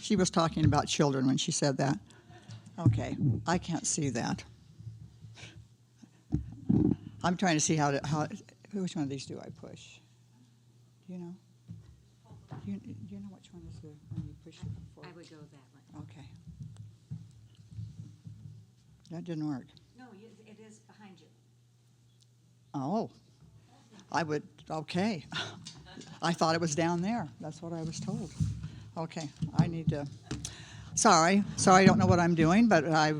She was talking about children when she said that. Okay, I can't see that. I'm trying to see which one of these do I push? Do you know? Do you know which one is the one you push it forward? I would go that one. Okay. That didn't work. No, it is behind you. Oh, okay. I thought it was down there. That's what I was told. Okay, I need to, sorry, I don't know what I'm doing, but I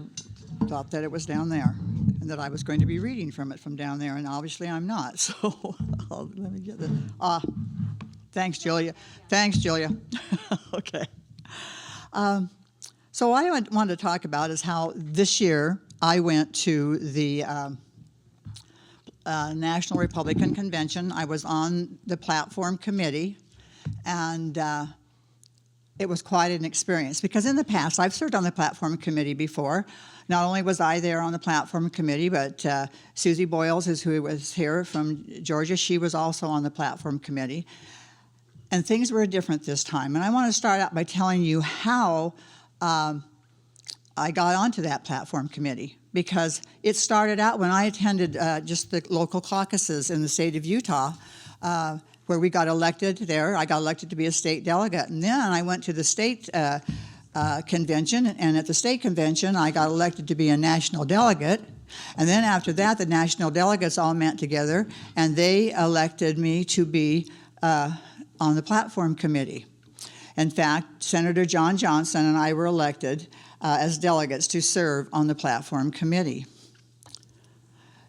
thought that it was down there and that I was going to be reading from it from down there, and obviously I'm not, so let me get this. Thanks, Julia. Thanks, Julia. Okay. So what I wanted to talk about is how this year I went to the National Republican Convention. I was on the platform committee, and it was quite an experience because in the past I've served on the platform committee before. Not only was I there on the platform committee, but Susie Boyles, who was here from Georgia, she was also on the platform committee. And things were different this time. And I want to start out by telling you how I got onto that platform committee, because it started out when I attended just the local caucuses in the state of Utah, where we got elected there. I got elected to be a state delegate. And then I went to the state convention, and at the state convention, I got elected to be a national delegate. And then after that, the national delegates all met together, and they elected me to be on the platform committee. In fact, Senator John Johnson and I were elected as delegates to serve on the platform committee.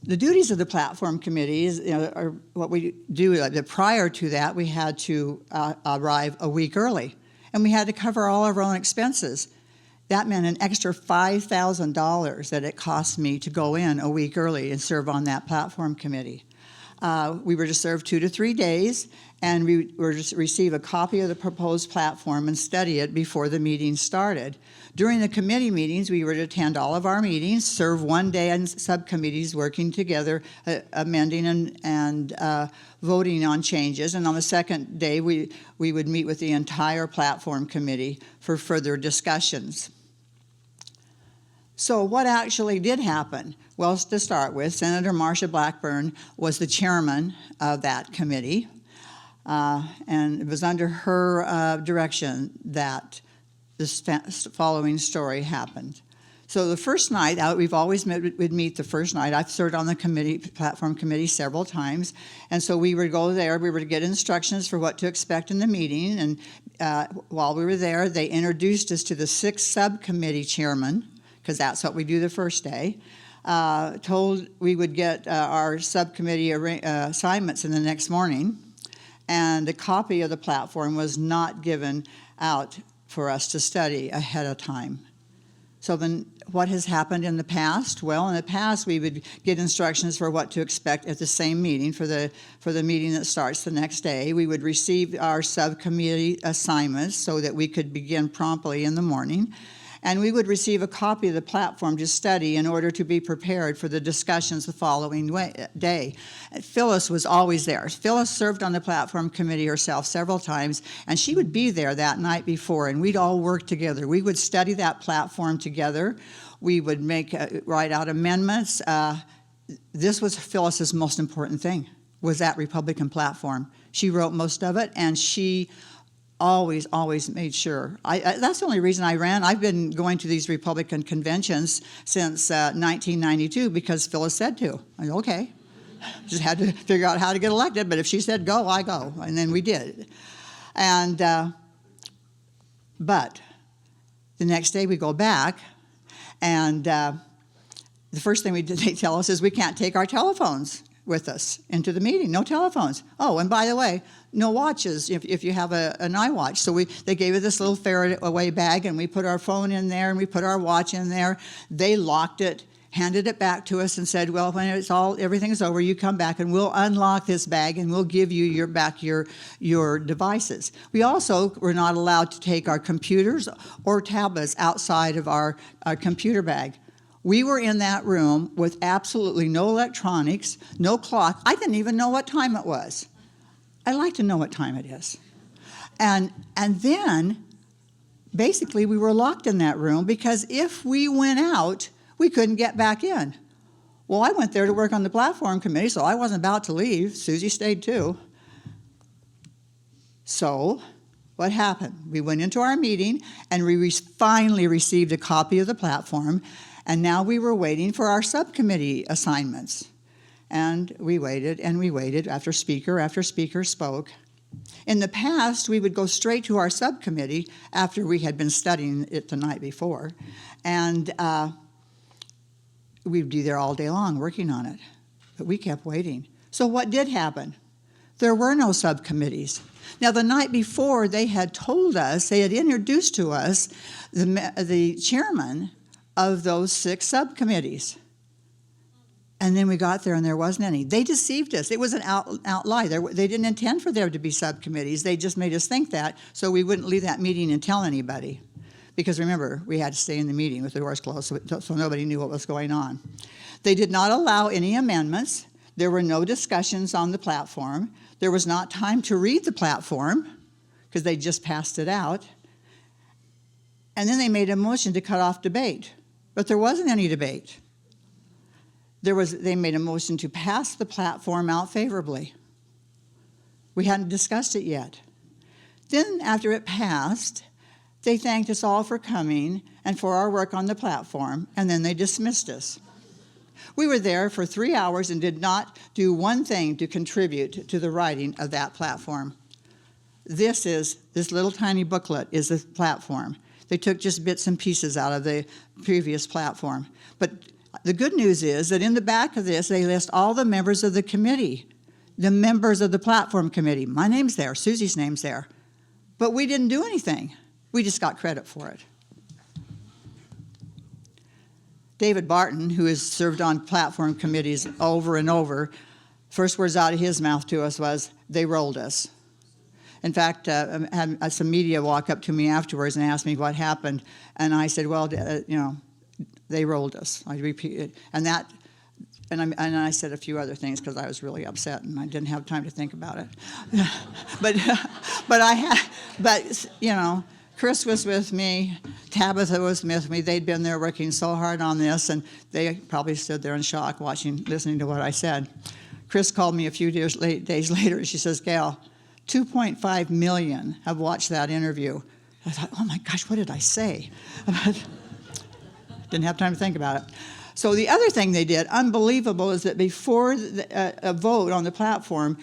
The duties of the platform committee are what we do. Prior to that, we had to arrive a week early, and we had to cover all of our own expenses. That meant an extra $5,000 that it cost me to go in a week early and serve on that platform committee. We were to serve 2 to 3 days, and we were to receive a copy of the proposed platform and study it before the meeting started. During the committee meetings, we were to attend all of our meetings, serve 1 day in subcommittees working together, amending and voting on changes. And on the second day, we would meet with the entire platform committee for further discussions. So what actually did happen? Well, to start with, Senator Marsha Blackburn was the chairman of that committee, and it was under her direction that this following story happened. So the first night out, we've always we'd meet the first night. I've served on the platform committee several times, and so we would go there. We were to get instructions for what to expect in the meeting, and while we were there, they introduced us to the 6 subcommittee chairmen, because that's what we do the first day. Told we would get our subcommittee assignments in the next morning, and a copy of the platform was not given out for us to study ahead of time. So then what has happened in the past? Well, in the past we would get instructions for what to expect at the same meeting, for the meeting that starts the next day. We would receive our subcommittee assignments so that we could begin promptly in the morning. And we would receive a copy of the platform to study in order to be prepared for the discussions the following day. Phyllis was always there. Phyllis served on the platform committee herself several times, and she would be there that night before, and we'd all work together. We would study that platform together. We would write out amendments. This was Phyllis's most important thing, was that Republican platform. She wrote most of it, and she always made sure. That's the only reason I ran. I've been going to these Republican conventions since 1992 because Phyllis said to. I said, okay. Just had to figure out how to get elected, but if she said go, I go. And then we did. And, but the next day we go back, and the first thing they tell us is we can't take our telephones with us into the meeting. No telephones. Oh, and by the way, no watches if you have an iWatch. So they gave us this little Faraday bag, and we put our phone in there, and we put our watch in there. They locked it, handed it back to us, and said, well, when everything's over, you come back and we'll unlock this bag and we'll give you back your devices. We also were not allowed to take our computers or tablets outside of our computer bag. We were in that room with absolutely no electronics, no clock. I didn't even know what time it was. I like to know what time it is. And then basically we were locked in that room because if we went out, we couldn't get back in. Well, I went there to work on the platform committee, so I wasn't about to leave. Susie stayed too. So what happened? We went into our meeting and we finally received a copy of the platform, and now we were waiting for our subcommittee assignments. And we waited after speaker spoke. In the past, we would go straight to our subcommittee after we had been studying it the night before, and we'd be there all day long working on it. But we kept waiting. So what did happen? There were no subcommittees. Now, the night before, they had told us, they had introduced to us the chairman of those 6 subcommittees. And then we got there and there wasn't any. They deceived us. It was an out lie. They didn't intend for there to be subcommittees. They just made us think that so we wouldn't leave that meeting and tell anybody. Because remember, we had to stay in the meeting with the doors closed so nobody knew what was going on. They did not allow any amendments. There were no discussions on the platform. There was not time to read the platform because they just passed it out. And then they made a motion to cut off debate. But there wasn't any debate. They made a motion to pass the platform out favorably. We hadn't discussed it yet. Then after it passed, they thanked us all for coming and for our work on the platform, and then they dismissed us. We were there for 3 hours and did not do one thing to contribute to the writing of that platform. This little tiny booklet is the platform. They took just bits and pieces out of the previous platform. But the good news is that in the back of this, they list all the members of the committee, the members of the platform committee. My name's there, Susie's name's there. But we didn't do anything. We just got credit for it. David Barton, who has served on platform committees over and over, first words out of his mouth to us was, "They rolled us." In fact, I had some media walk up to me afterwards and asked me what happened, and I said, well, they rolled us. I repeated, and I said a few other things because I was really upset and I didn't have time to think about it. but Chris was with me, Tabitha was with me. They'd been there working so hard on this, and they probably stood there in shock, listening to what I said. Chris called me a few days later, and she says, "Gayle, 2.5 million have watched that interview." I thought, oh my gosh, what did I say? Didn't have time to think about it. So the other thing they did, unbelievable, is that before a vote on the platform,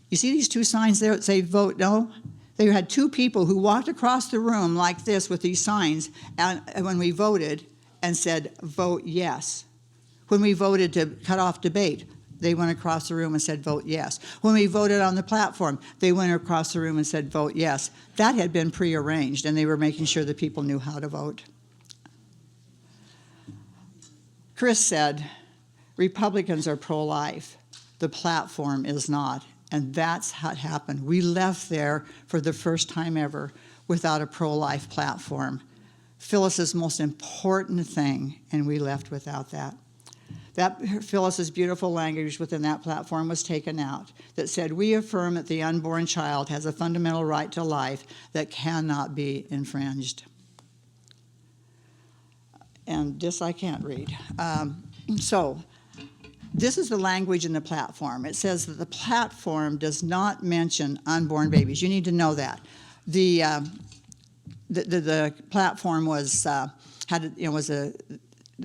you see these 2 signs there that say vote no? They had 2 people who walked across the room like this with these signs and when we voted and said vote yes. When we voted to cut off debate, they went across the room and said vote yes. When we voted on the platform, they went across the room and said vote yes. That had been prearranged, and they were making sure that people knew how to vote. Chris said, Republicans are pro-life. The platform is not. And that's what happened. We left there for the first time ever without a pro-life platform. Phyllis's most important thing, and we left without that. Phyllis's beautiful language within that platform was taken out that said, "We affirm that the unborn child has a fundamental right to life that cannot be infringed." And this I can't read. This is the language in the platform. It says that the platform does not mention unborn babies. You need to know that. The platform was the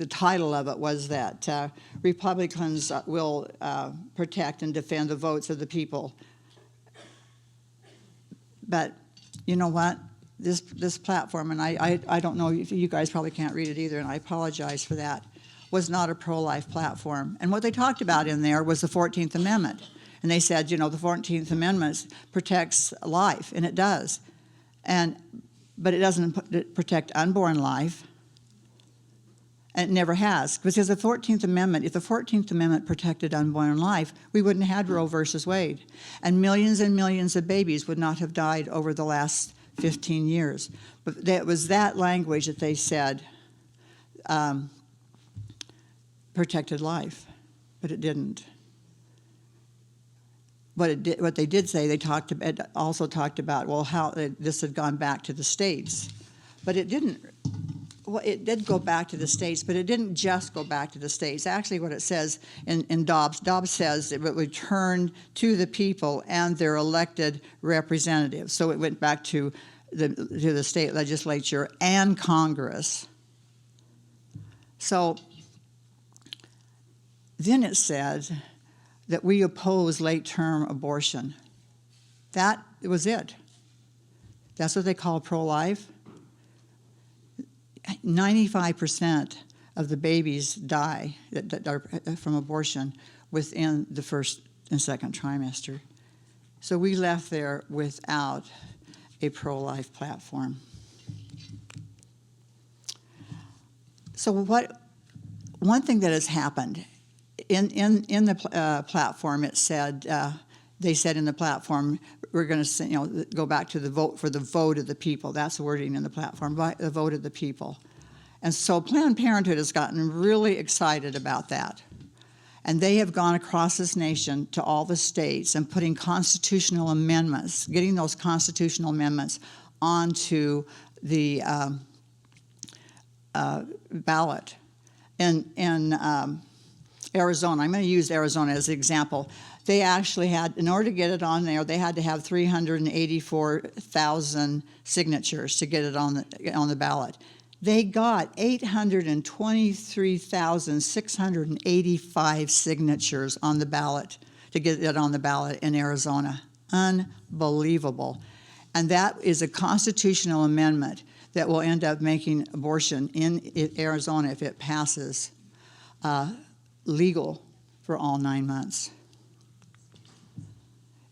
title of it was that Republicans will protect and defend the votes of the people. But you know what? This platform, and I don't know, you guys probably can't read it either, and I apologize for that, was not a pro-life platform. And what they talked about in there was the 14th Amendment. And they said, the 14th Amendment protects life, and it does. But it doesn't protect unborn life, and it never has. Because the 14th Amendment, if the 14th Amendment protected unborn life, we wouldn't have had Roe versus Wade. And millions of babies would not have died over the last 15 years. But it was that language that they said protected life, but it didn't. What they did say, they also talked about, well, how this had gone back to the states. But it didn't. Well, it did go back to the states, but it didn't just go back to the states. Actually, what it says in Dobbs says it would return to the people and their elected representatives. So it went back to the state legislature and Congress. So then it said that we oppose late-term abortion. That was it. That's what they call pro-life. 95% of the babies die that are from abortion within the first and second trimester. So we left there without a pro-life platform. So one thing that has happened in the platform, it said, they said in the platform, we're going to go back to the vote for the vote of the people. That's the wording in the platform, the vote of the people. And so Planned Parenthood has gotten really excited about that. And they have gone across this nation to all the states and putting constitutional amendments, getting those constitutional amendments onto the ballot. In Arizona, I'm going to use Arizona as an example. They actually had, in order to get it on there, they had to have 384,000 signatures to get it on the ballot. They got 823,685 signatures on the ballot to get it on the ballot in Arizona. Unbelievable. And that is a constitutional amendment that will end up making abortion in Arizona, if it passes, legal for all 9 months.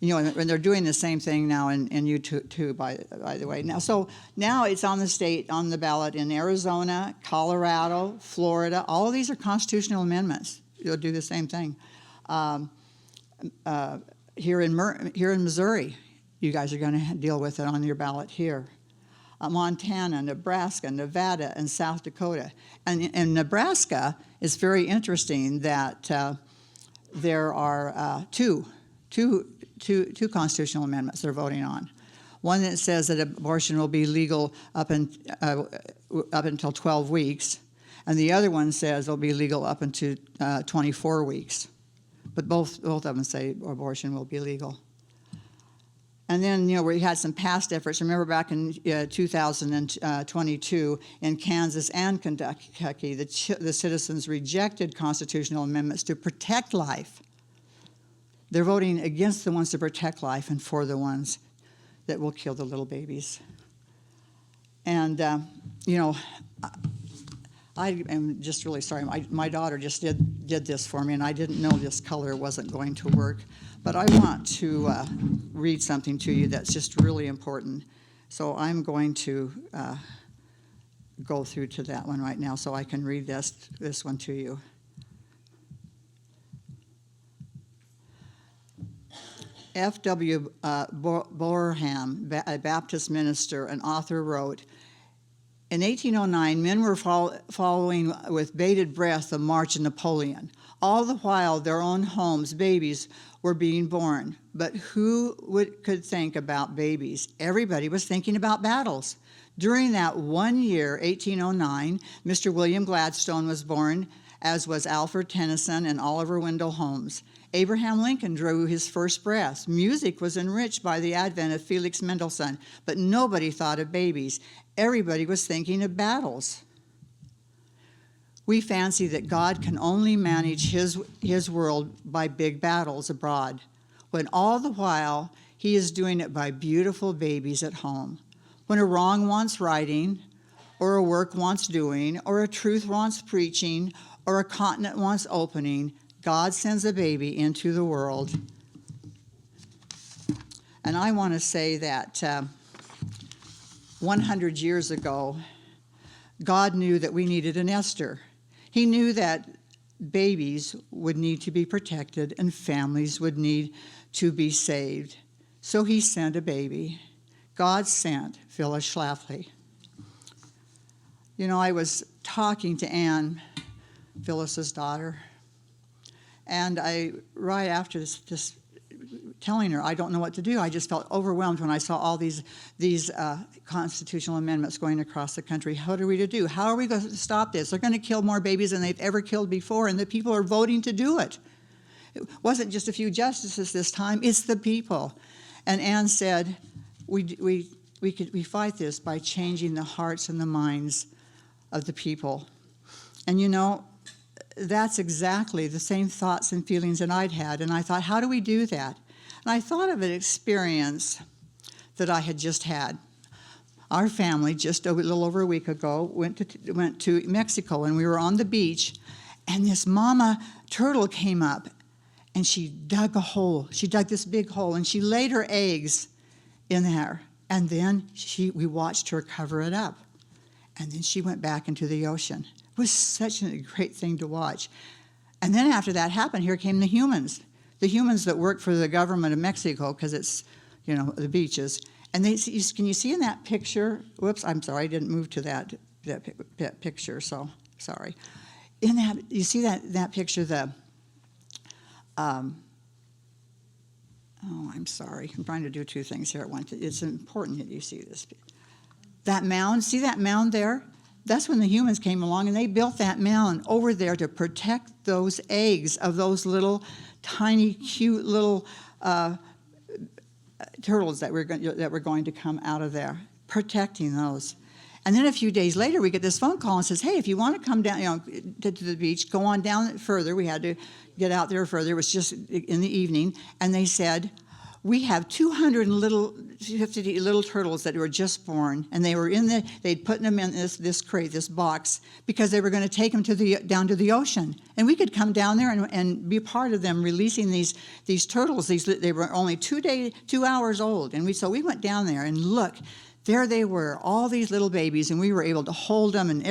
You know, and they're doing the same thing now in Utah too, by the way. Now it's on the ballot in Arizona, Colorado, Florida. All of these are constitutional amendments. They'll do the same thing. Here in Missouri, you guys are going to deal with it on your ballot here. Montana, Nebraska, Nevada, and South Dakota. And in Nebraska, it's very interesting that there are two constitutional amendments they're voting on. One that says that abortion will be legal up until 12 weeks, and the other one says it'll be legal up until 24 weeks. But both of them say abortion will be legal. And then, we had some past efforts. Remember back in 2022 in Kansas and Kentucky, the citizens rejected constitutional amendments to protect life. They're voting against the ones to protect life and for the ones that will kill the little babies. And, I am just really sorry. My daughter just did this for me, and I didn't know this color wasn't going to work. But I want to read something to you that's just really important. So I'm going to go through to that one right now so I can read this one to you. F.W. Borham, a Baptist minister and author, wrote, in 1809, men were following with bated breath the march of Napoleon. All the while, their own homes, babies, were being born. But who could think about babies? Everybody was thinking about battles. During that 1 year, 1809, Mr. William Gladstone was born, as was Alfred Tennyson and Oliver Wendell Holmes. Abraham Lincoln drew his first breath. Music was enriched by the advent of Felix Mendelssohn, but nobody thought of babies. Everybody was thinking of battles. We fancy that God can only manage his world by big battles abroad, when all the while he is doing it by beautiful babies at home. When a wrong wants righting, or a work wants doing, or a truth wants preaching, or a continent wants opening, God sends a baby into the world. And I want to say that 100 years ago, God knew that we needed an Esther. He knew that babies would need to be protected and families would need to be saved. So he sent a baby. God sent Phyllis Schlafly. I was talking to Anne, Phyllis's daughter, and right after this telling her, I don't know what to do. I just felt overwhelmed when I saw all these constitutional amendments going across the country. What are we to do? How are we going to stop this? They're going to kill more babies than they've ever killed before, and the people are voting to do it. It wasn't just a few justices this time, it's the people. And Anne said, we fight this by changing the hearts and the minds of the people. And you know, that's exactly the same thoughts and feelings that I'd had. And I thought, how do we do that? And I thought of an experience that I had just had. Our family, just a little over a week ago, went to Mexico, and we were on the beach, and this mama turtle came up, and she dug a hole. She dug this big hole, and she laid her eggs in there. And then we watched her cover it up. And then she went back into the ocean. It was such a great thing to watch. And then after that happened, here came the humans that work for the government of Mexico, because it's, you know, the beaches. And can you see in that picture? Whoops, I'm sorry, I didn't move to that picture, so sorry. In that, you see that picture, oh, I'm sorry. I'm trying to do two things here at once. It's important that you see this. That mound, see that mound there? That's when the humans came along, and they built that mound over there to protect those eggs of those little, tiny, cute little turtles that were going to come out of there, protecting those. And then a few days later, we get this phone call and says, hey, if you want to come down, you know, to the beach, go on down further. We had to get out there further. It was just in the evening. And they said, we have 250 little turtles that were just born, and they were they'd put them in this crate, this box, because they were going to take them down to the ocean. And we could come down there and be part of them releasing these turtles. They were only 2 hours old. And so we went down there, and look, there they were, all these little babies, and we were able to hold them, and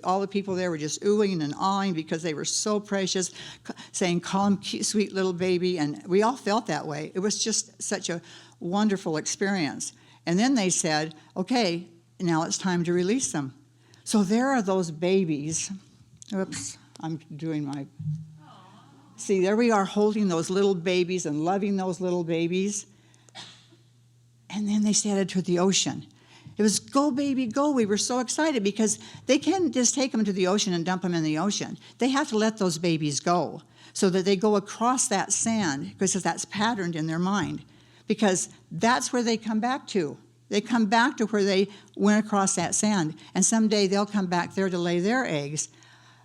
all the people there were just oohing and awing because they were so precious, saying, call them cute, sweet little baby, and we all felt that way. It was just such a wonderful experience. And then they said, okay, now it's time to release them. So there are those babies. Oops, I'm doing my... See, there we are holding those little babies and loving those little babies. And then they headed to the ocean. It was go, baby, go. We were so excited because they can't just take them to the ocean and dump them in the ocean. They have to let those babies go so that they go across that sand, because that's patterned in their mind, because that's where they come back to. They come back to where they went across that sand, and someday they'll come back there to lay their eggs.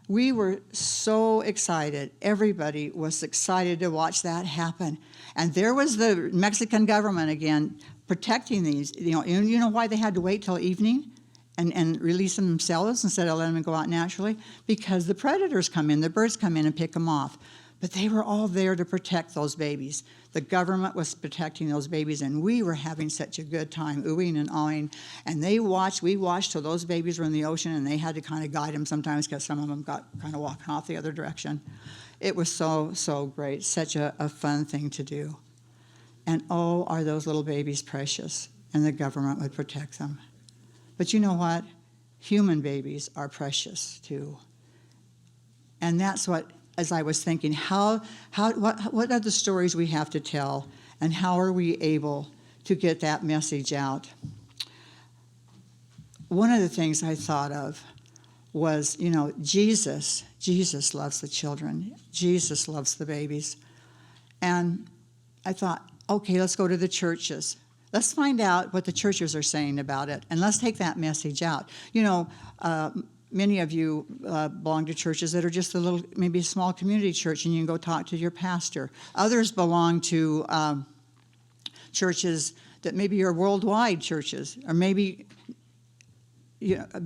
We were so excited. Everybody was excited to watch that happen. And there was the Mexican government again, protecting these, you know why they had to wait till evening and release them themselves instead of letting them go out naturally? Because the predators come in, the birds come in and pick them off. But they were all there to protect those babies. The government was protecting those babies, and we were having such a good time, oohing and awing. And we watched till those babies were in the ocean, and they had to kind of guide them sometimes because some of them got kind of walking off the other direction. It was so, so great, such a fun thing to do. And oh, are those little babies precious, and the government would protect them. But you know what? Human babies are precious too. And that's what, as I was thinking, what are the stories we have to tell, and how are we able to get that message out? One of the things I thought of was, Jesus loves the children. Jesus loves the babies. And I thought, okay, let's go to the churches. Let's find out what the churches are saying about it, and let's take that message out. Many of you belong to churches that are just maybe a small community church, and you can go talk to your pastor. Others belong to churches that maybe are worldwide churches, or maybe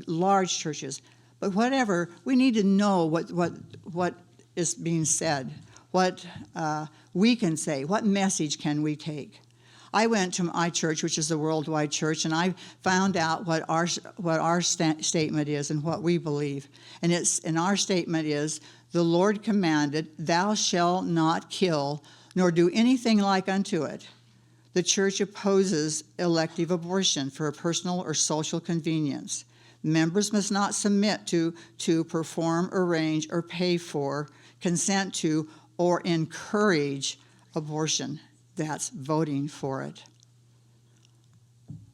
large churches. But whatever, we need to know what is being said, what we can say, what message can we take. I went to my church, which is a worldwide church, and I found out what our statement is and what we believe. And our statement is, the Lord commanded, thou shalt not kill, nor do anything like unto it. The church opposes elective abortion for a personal or social convenience. Members must not submit to perform, arrange, or pay for, consent to, or encourage abortion. that's voting for it.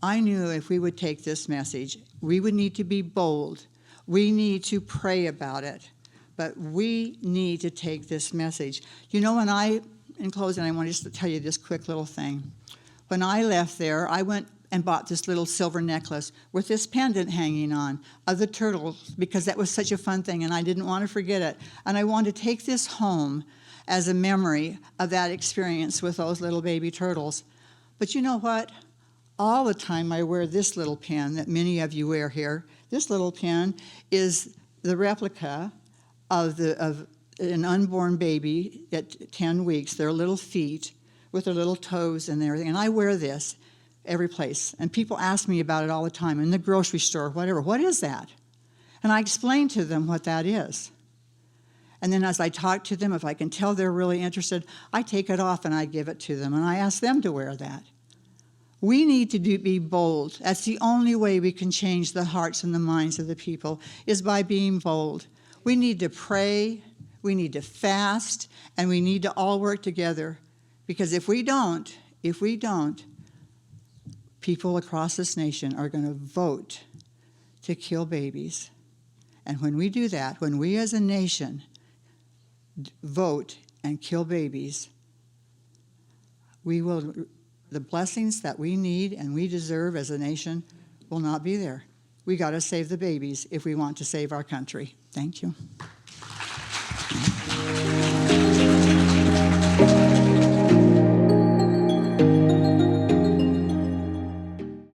I knew if we would take this message, we would need to be bold. We need to pray about it, but we need to take this message. You know, in closing, I want just to tell you this quick little thing. When I left there, I went and bought this little silver necklace with this pendant hanging on of the turtles, because that was such a fun thing, and I didn't want to forget it. And I wanted to take this home as a memory of that experience with those little baby turtles. But you know what? All the time I wear this little pin that many of you wear here. This little pin is the replica of an unborn baby at 10 weeks, their little feet with their little toes and everything. And I wear this every place. And people ask me about it all the time, in the grocery store, whatever. What is that? And I explain to them what that is. And then as I talk to them, if I can tell they're really interested, I take it off and I give it to them. And I ask them to wear that. We need to be bold. That's the only way we can change the hearts and the minds of the people, is by being bold. We need to pray, we need to fast, and we need to all work together. Because if we don't, people across this nation are going to vote to kill babies. And when we do that, when we as a nation vote and kill babies, the blessings that we need and we deserve as a nation will not be there. We got to save the babies if we want to save our country. Thank you.